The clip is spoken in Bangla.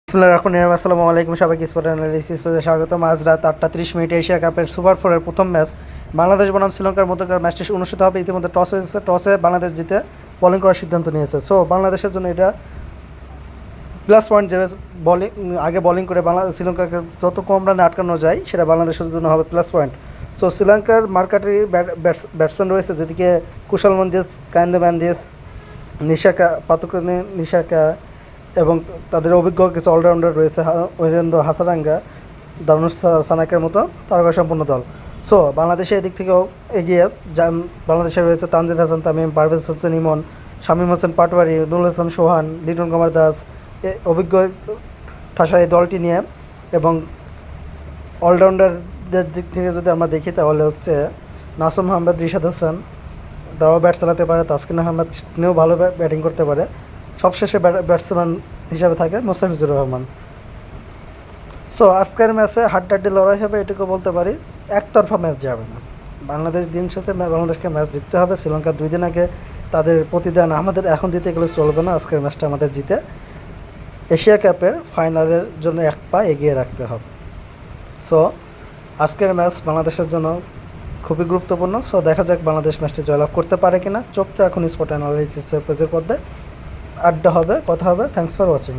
আসসালামু আলাইকুম, সবাইকে স্পট অ্যানালিসিস পেজে স্বাগতম। আজ রাত 8:30 এশিয়া কাপের সুপার ফোরের প্রথম ম্যাচ বাংলাদেশ বনাম শ্রীলঙ্কার মধ্যকার ম্যাচটি অনুষ্ঠিত হবে। ইতিমধ্যে টস হয়েছে, টসে বাংলাদেশ জিতে বোলিং করার সিদ্ধান্ত নিয়েছে। সো বাংলাদেশের জন্য এটা প্লাস পয়েন্ট, যে বলিং আগে বোলিং করে শ্রীলঙ্কাকে যত কম রানে আটকানো যায় সেটা বাংলাদেশের জন্য হবে প্লাস পয়েন্ট। সো শ্রীলঙ্কার মার্কাটি ব্যাটসম্যান রয়েছে, যেদিকে কুশল মন্দিস, কায়েন্দে ম্যান্দিস, নিশাকা এবং তাদের অভিজ্ঞ কিছু অলরাউন্ডার রয়েছে, ঐরেন্দ্র হাসারাঙ্গা, দানুশ সানাকের মতো তারকাসম্পন্ন দল। সো বাংলাদেশে এদিক থেকেও এগিয়ে বাংলাদেশে রয়েছে তানজিদ হাসান তামিম, পারভেজ হোসেন ইমন, শামীম হোসেন পাটোয়ারি, নুরুল হাসান সোহান, লিটন কুমার দাস, অভিজ্ঞ ঠাসা এই দলটি নিয়ে। এবং অলরাউন্ডারদের দিক থেকে যদি আমরা দেখি তাহলে হচ্ছে নাসুম আহমেদ, রিশাদ হোসেন, তারাও ব্যাট চালাতে পারে, তাসকিন আহমেদ তিনিও ভালো ব্যাটিং করতে পারে। সবশেষে ব্যাটসম্যান হিসাবে থাকে মোস্তাফিজুর রহমান। সো আজকের ম্যাচে হাড্ডাহাড্ডি লড়াই হবে, এটুকু বলতে পারি। একতরফা ম্যাচ যাবে না, বাংলাদেশ দিন সাথে বাংলাদেশকে ম্যাচ জিততে হবে। শ্রীলঙ্কা 2 দিন আগে তাদের প্রতিদান আমাদের এখন দিতে গেলে চলবে না, আজকের ম্যাচটা আমাদের জিতে এশিয়া কাপের ফাইনালের জন্য এক পা এগিয়ে রাখতে হবে। সো আজকের ম্যাচ বাংলাদেশের জন্য খুবই গুরুত্বপূর্ণ। সো দেখা যাক বাংলাদেশ ম্যাচটি জয়লাভ করতে পারে কিনা। চোখটা এখন স্পট অ্যানালাইসিসের পেজের পর্দায় আড্ডা হবে, কথা হবে। Thanks for watching.